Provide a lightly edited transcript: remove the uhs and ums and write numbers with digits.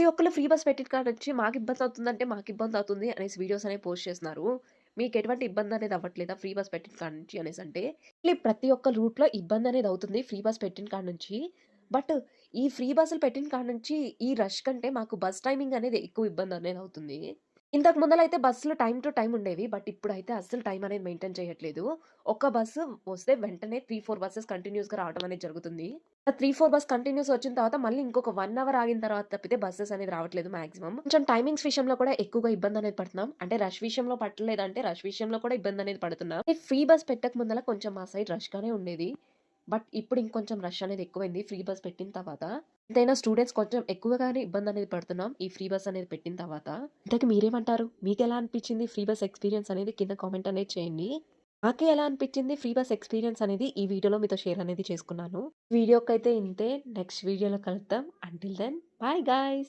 ప్రతి ఒక్కళ్ళు free bus పెట్టిన కాడ నుంచి మాకిబ్బందవుతుందంటే మాకిబ్బందవుతుంది అనేసి వీడియోస్ అనేవి పోస్ట్ చేస్తున్నారు. మీకెటువంటి ఇబ్బందనేది అవ్వట్లేదా ఫ్రీ బస్ పెట్టిన కాడ నుంచి అనేసంటే, ప్రతి ఒక్క రూట్‌లో ఇబ్బందనేది అవుతుంది ఫ్రీ బస్ పెట్టిన కాడ నుంచి. బట్ ఈ ఫ్రీ బస్సులు పెట్టిన కాడ నుంచి ఈ రష్ కంటే మాకు బస్ టైమింగ్ అనేది ఎక్కువ ఇబ్బందనేది అవుతుంది. ఇంతకు ముందలైతే బస్సులు టైమ్ టు టైమ్ ఉండేవి. బట్ ఇప్పుడైతే అస్సలు టైం అనేది మెయింటైన్ చేయట్లేదు. ఒక బస్సు వస్తే వెంటనే 3, 4 బసెస్ కంటిన్యూయస్‌గా రావడం అనేది జరుగుతుంది. ఆ 3, 4 బస్ కంటిన్యూస్ వచ్చిన తర్వాత మళ్ళీ ఇంకొక 1 అవర్ ఆగిన తర్వాత తప్పితే బసెస్ అనేది రావట్లేదు మాక్సిమం. కొంచెం టైమింగ్స్ విషయంలో కూడా ఎక్కువగా ఇబ్బందనేది పడుతున్నాం. అంటే రష్ విషయంలో పడట్లేదంటే రష్ విషయంలో కూడా ఇబ్బందనేది పడుతున్నాం. ఈ ఫ్రీ బస్ పెట్టక ముందల కొంచెం మా సైడ్ రష్‌గానే ఉండేది. బట్ ఇప్పుడు ఇంకొంచెం రష్ అనేది ఎక్కువైంది ఫ్రీ బస్ పెట్టిన తర్వాత. ఎంతైనా స్టూడెంట్స్ కొంచెం ఎక్కువగానే ఇబ్బందనేది పడుతున్నాం ఈ ఫ్రీ బస్ అనేది పెట్టిన తర్వాత. ఇంతకి మీరేమంటారు? మీకెలా అనిపించింది ఫ్రీ బస్ ఎక్స్‌పీరియన్స్ అనేది కింద కామెంట్ అనేది చేయండి. నాకే ఎలా అనిపించింది ఫ్రీ బస్ ఎక్స్‌పీరియన్స్ అనేది ఈ వీడియోలో మీతో షేర్ అనేది చేసుకున్నాను. వీడియోకైతే ఇంతే. నెక్స్ట్ వీడియోలో కలుద్దాం. Until then bye guys.